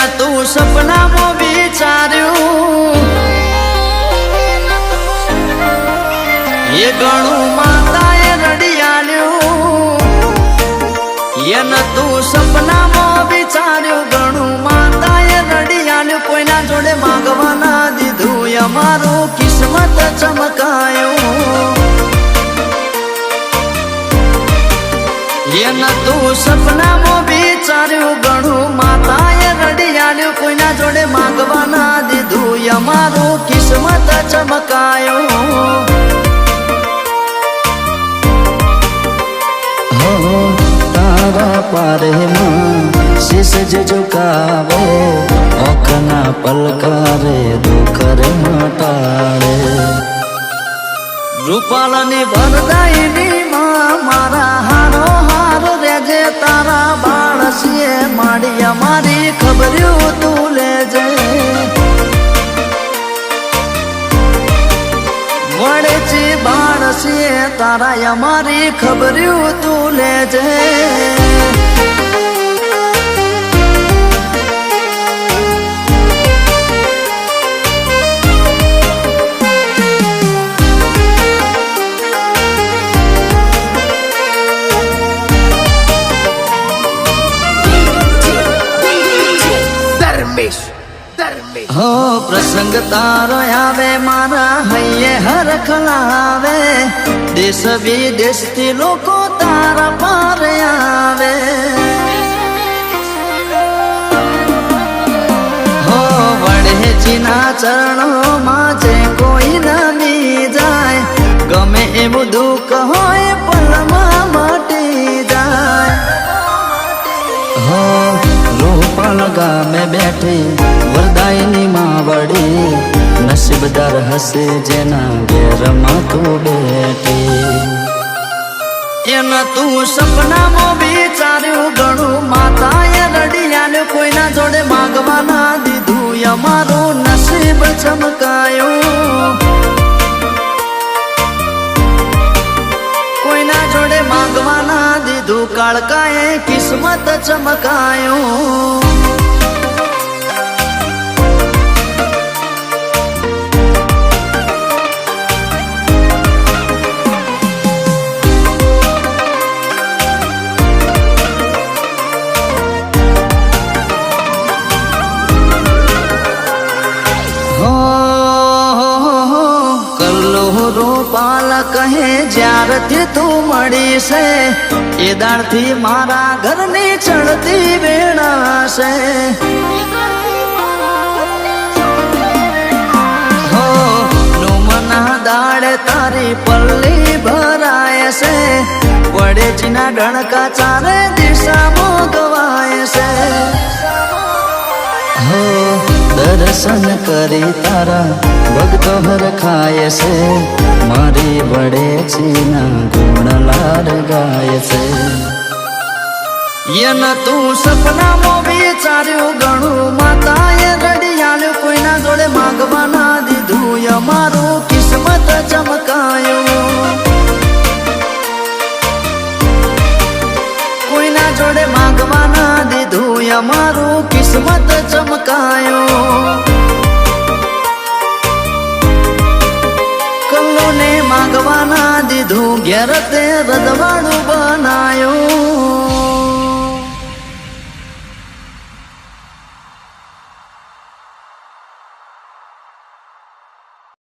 તું સપનામાં વિચાર્યું એ ઘણું માતાએ રડિયાલ્યું એને તું સપનામાં વિચાર્યું ઘણું માતાએ રડિયાલ્યું કોઈના જોડે માંગવા ના દીધું અમારું કિસ્મત ચમકાયું એને તું સપનામાં વિચાર્યું ઘણું માતાએ રડિયાલ્યું કોઈના જોડે માંગવા ના દીધું અમારું કિસ્મત ચમકાયું તારા પારેમાં શીશ જ ઝુકાવે ઓખના પલકારે દુઃખ રે મટાડે રૂપાલાની વરદાયની માં મારા હારો હારો રેજે તારા બાળસીએ માડી અમારી ખબર્યું તું લેજે વડેચી બાળસીએ તારા અમારી ખબર્યું તું લેજે હો પ્રસંગ તારો આવે મારા હૈયે હરખલાવે દેશ વિદેશ થી લોકો તારા પાર આવે હો વડેજીના ચરણોમાં જે કોઈ નમી જાય ગમે એવું દુઃખ હોય પલમાં મટી જાય હો રૂપાલ ગામે બેઠી વરદાયની માવડી નસીબદાર હશે જેના ઘેરમાં તું બેઠી એને તું સપનામાં વિચાર્યું ઘણું માતાએ રડિયાલ્યું કોઈના જોડે માંગવા ના દીધું અમારું નસીબ ચમકાયું કોઈના જોડે માંગવા ના દીધું કાળકાએ કિસ્મત ચમકાયું રૂપાલ કહે જ્યારથી તું મળી છે એ દાળથી મારા ઘરની ચડતી વેણા છે હો નુમના દાડે તારી પલ્લી ભરાય છે વડેજીના ડણકા ચારે દિશામાં ગવાય છે હો દર્શન કરી તારા ભક્તો હરખાય છે મારી વડેજીના ગુણલાર ગાય છે એને તું સપનામાં વિચાર્યું ઘણું માતાએ રડિયાલ્યું કોઈના જોડે માંગવા ના દીધું અમારું કિસ્મત ચમકાયું કોઈના જોડે માંગવા ના દીધું અમારું કિસ્મત ચમકાયું કલ્લોને માંગવા ના દીધું ઘેર તે રજવાડું બના